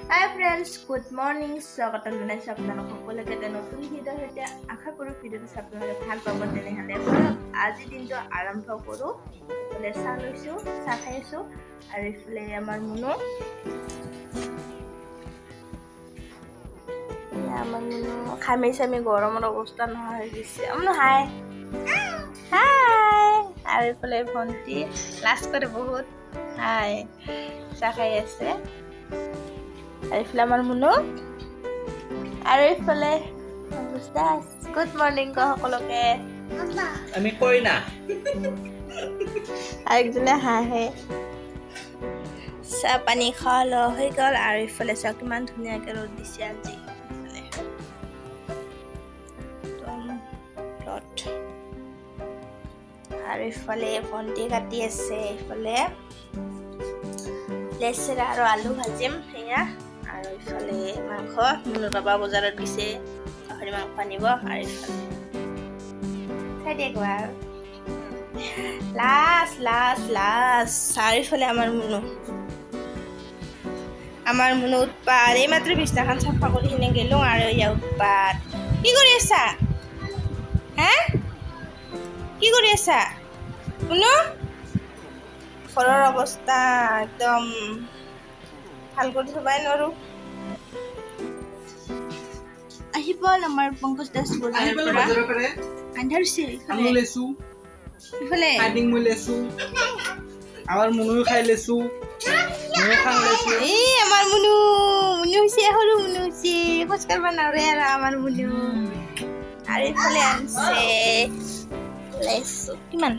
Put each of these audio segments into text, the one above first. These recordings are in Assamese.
Hi friends, good morning. Sagatam janaisu আপোনালোক সকলোকে এটা নতুন ভিডিঅ'ৰ সৈতে আশা কৰোঁ ভিডিঅ'টো চাই আপোনালোকে ভাল পাব। তেনেহ'লে আজি দিনটো আৰম্ভ কৰোঁ। এইফালে চাহ লৈছোঁ, চাহ খাই আছোঁ আৰু এইফালে আমাৰ মুনু খামি চামি গৰমৰ অৱস্থা নোহোৱা হৈ গৈছে। হাই হাই আৰু এইফালে ভণ্টি লাজ কৰে বহুত। হাই চাহ খাই আছে। আৰু এইফালে আমাৰ মুনু আৰু এইফালে গুড মৰ্ণিং ক সকলোকে আমি কই না আৰু একজনে হাঁহে চাহ পানী খোৱা লোৱা হৈ গ'ল। আৰু এইফালে চাওক কিমান ধুনীয়াকৈ ৰ'দ দিছে আজি। আৰু এইফালে ভণ্টি কাটি আছে, এইফালে লেচেৰা আৰু আলু ভাজিম সেয়া। আৰু এইফালে মাংস মুনুৰ বাবা বজাৰত গৈছে, গাহৰি মাংস আনিব। আৰু এইফালে চাই দিয়ে আৰু লাজ আৰু এইফালে আমাৰ মুনু উৎপাত। এইমাত্ৰ বিছনাখন চাফা কৰি কিনে গেলোঁ আৰু ইয়াৰ উৎপাত। কি কৰি আছা হা? কি কৰি আছা মুনু? ঘৰৰ অৱস্থা একদম ভাল কৰি থবাই নোৱাৰো। আহিব আমাৰ পংকজ দাস বজাৰৰ পৰা আন্ধাৰ হৈছে। ইফালে আমাৰ মুনুও খাই লেছো, এই আমাৰ মুনু হৈছে, সৰু মুনু হৈছে, খোজ কাঢ়িব নোৱাৰে আৰু আমাৰ মুনু। আৰু এইফালে আনছে লেচু। কিমান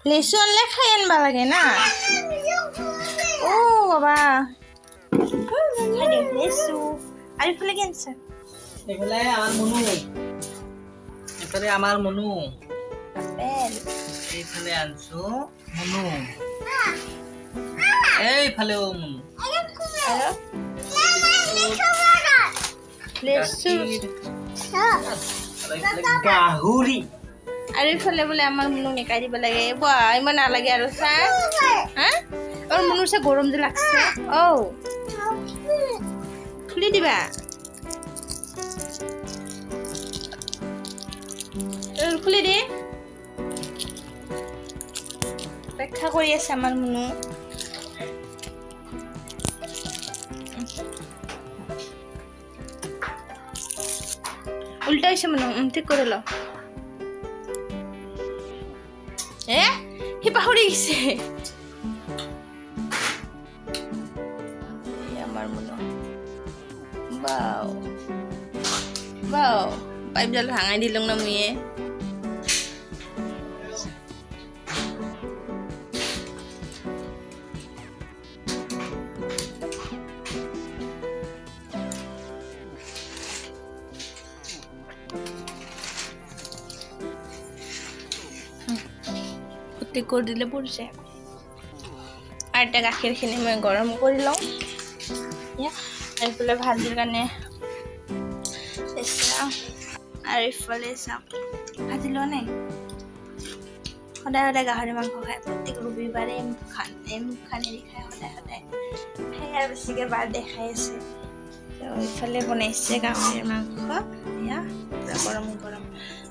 লেচু আনলে খাই আনবা লাগে না। বাবা লেচু। আৰু এইফালে কি আনছে? এইফালে আমাৰ মুনু আপেল। এইফালে আনছো মুনু, এইফালেও মুনু লেচু। গাহৰি। আৰু এইফালে বোলে আমাৰ মুনু নিকাই দিব লাগে। ইমান নালাগে আৰু চাহ হা। আৰু মুনুৰ চাহ গৰম যে লাগছে। খুলি দিবা। খুলি দে। অপেক্ষা কৰি আছে আমাৰ মুনু। উল্টা হৈছে মুনু, ঠিক কৰি ল। সি পাহৰি গৈছে। আমাৰ মুনু পাইপডাল ভাঙাই দিলোঁ না মুয়ে। কৰি দিলে পৰিছে। আৰু এতিয়া গাখীৰখিনি মই গৰম কৰি লওঁ। এইফালে ভাজিৰ কাৰণে আৰু এইফালে চাওক ভাজি লোৱা নাই। সদায় গাহৰি মাংস খায়, প্ৰত্যেক ৰবিবাৰে মুখখান এৰি খায় সদায় খাই আৰু বেছিকৈ বাৰ দেখাই আছে। এইফালে বনাইছে গাহৰিৰ মাংস এয়া গৰম।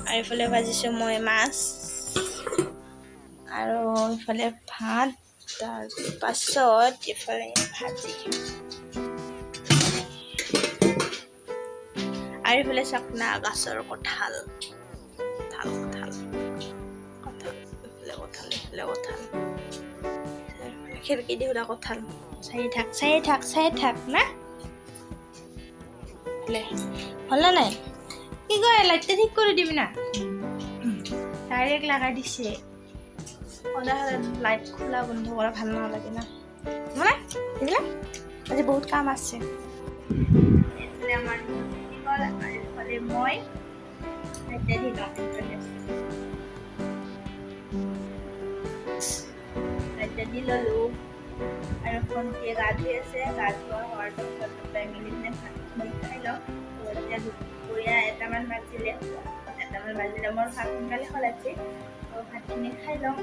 আৰু এইফালে ভাজিছোঁ মই মাছ আৰু এইফালে ভাত, তাৰ পাছত এইফালে ভাজি। আৰু এইফালে চাওক না গছৰ কঁঠাল। খিৰিকী দি সুধা কঁঠাল। চাই থাক না। হ'ল না নাই? কি কয় লাইটটা ঠিক কৰি দিবি না। ডাইৰেক্ট লগাই দিছে। সদায় লাইট খোলা বন্ধ কৰা ভাল নালাগে না। আজি বহুত কাম আছে। আমাৰ মই দি ললো আৰু ভণ্টিয়ে গা ধুই আছে। গা ধোৱা হোৱাৰ পিছত দুটাই মিলি কিনে ভাতখিনি খাই লওঁ। এতিয়া দুপৰীয়া এটামান বাজিলে মোৰ ভাত সোনকালে সলাইছে। ভাতখিনি খাই লওঁ।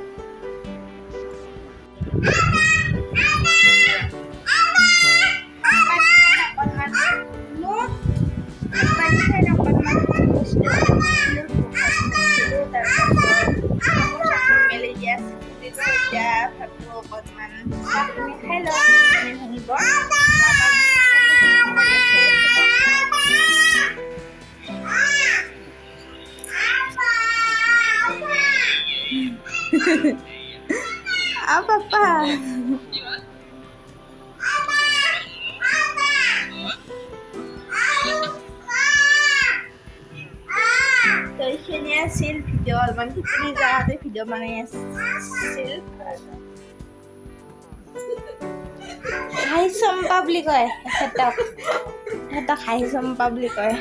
Apa? তো এইখিনি আছিল ভিডিঅ' অলপমান খিচিৰি জেগাতে ভিডিঅ' বনাই আছিল হাঁহি চম্পা বুলি কয় সিহঁতক হাঁহি চম্পা বুলি কয়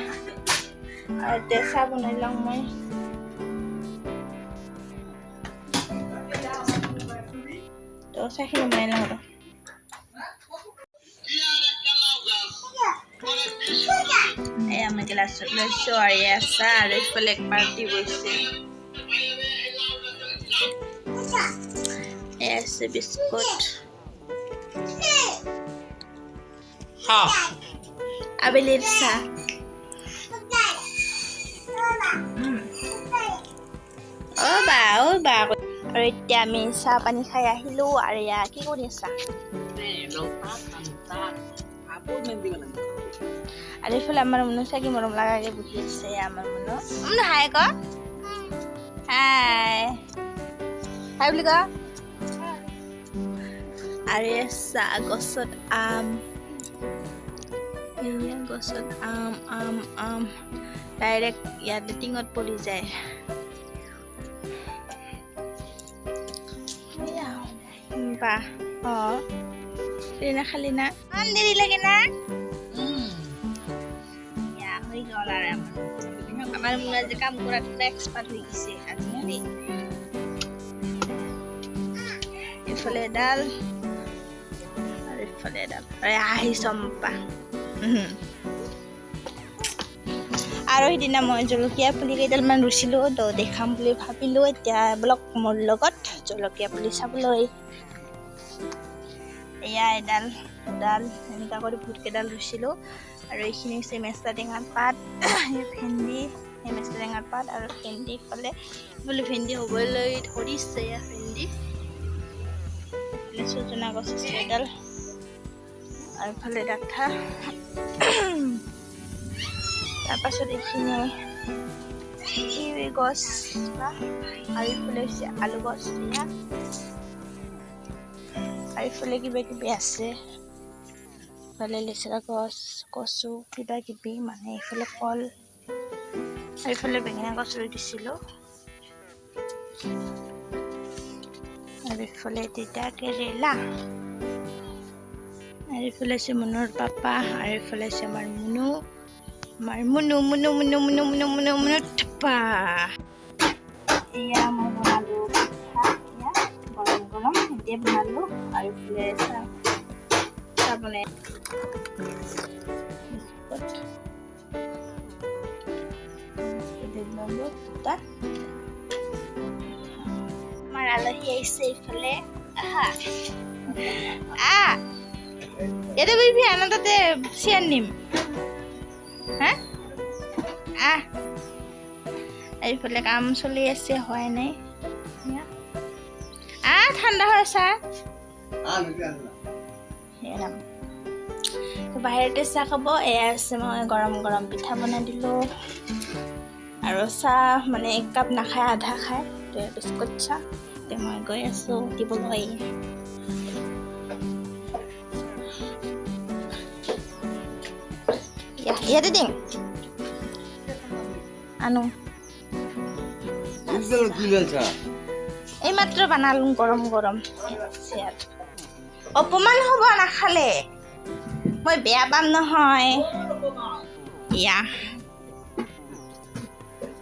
আৰু এতিয়া চাহ বনাই লওঁ মই তো চাহখিনি বনাই লওঁ আৰু এয়া মই গিলাচত লৈছোঁ আৰু এয়া চাহ আৰু এইফালে এক পাৰ্টি গৈছে এয়া আছে বিস্কুট আবেলিৰ চাহ অ' বা আৰু এতিয়া আমি চাহ পানী খাই আহিলোঁ আৰু এয়া কি কৰি আছা আৰু এইফালে আমাৰ মনো চাকি মৰম লগাকে বহি আছে আমাৰ মনো হাই ক হাই বুলি ক আৰু চাহ গছত আম এয়া গছত আম ডাইৰেক্ট ইয়াতে টিঙত পৰি যায় বাহ খালি না ইমান দেৰি লাগে না হৈ গ'ল আৰু আমাৰ মুৰা যে কাম কৰাত এক্সপাৰ্ট হৈ গৈছে আজি এইফালে এডাল আৰু এইফালে এডাল হাঁহি চম্পা আৰু সেইদিনা মই জলকীয়া পুলি কেইডালমান ৰুইছিলোঁ তো দেখাম বুলি ভাবিলোঁ এতিয়া ব্লগ মোৰ লগত জলকীয়া পুলি চাবলৈ এয়া এডাল এনেকুৱা কৰি বহুত কেইডাল ৰুইছিলোঁ আৰু এইখিনি হৈছে মেষ্টা টেঙাৰ পাত ভেন্দি মেষ্টা টেঙাৰ পাত আৰু ভেন্দি ইফালে ভেন্দি হ'বলৈ ধৰিছে ভেন্দি চজনা গছ আছে এডাল আৰু ইফালে ডাঠা তাৰপাছত এইখিনি কিৱি গছ আৰু ইফালে হৈছে আলু গছ আৰু ইফালে কিবা কিবি আছে ইফালে লেচেৰা গছ কচু কিবা কিবি মানে এইফালে কল আৰু ইফালে বেঙেনা গছ ৰুই দিছিলোঁ আৰু ইফালে তিতা কেৰেলা আৰু ইফালে আছে মনৰ পাপা আৰু ইফালে আছে আমাৰ মুনু থাপা এয়া মই বনালোঁ গৰম এতিয়া বনালোঁ আৰু ইফালে চাহ বনাই আমাৰ আলহী আহিছে এইফালে ইয়াতে বহিবি আনৰ তাতে চিয়াৰ নিম এইফালে কাম চলি আছে হয় নাই ঠাণ্ডা হৈ চাহ বাহিৰতে চাহ খাব এয়া আছে মই গৰম পিঠা বনাই দিলোঁ আৰু চাহ মানে এক কাপ নাখায় আধা খায় বিস্কুট চাহ এতিয়া মই গৈ আছোঁ দিবলৈ ইয়াতে দিম আনো এইমাত্ৰ বনালোঁ গৰম অপমান হ'ব নাখালে মই বেয়া পাম নহয়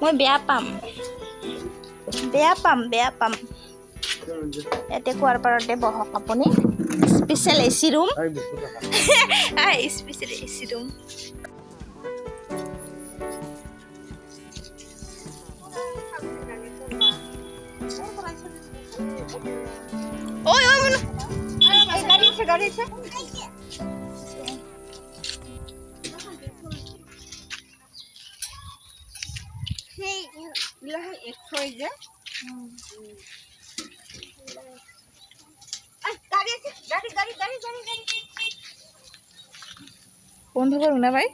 মই বেয়া পাম ইয়াতে কুৱাৰ পাৰতে বহক আপুনি স্পেচিয়েল এচি ৰুম ঐ গাড়ি আছে গাড়ি আছে বন্ধ কৰুন না ভাই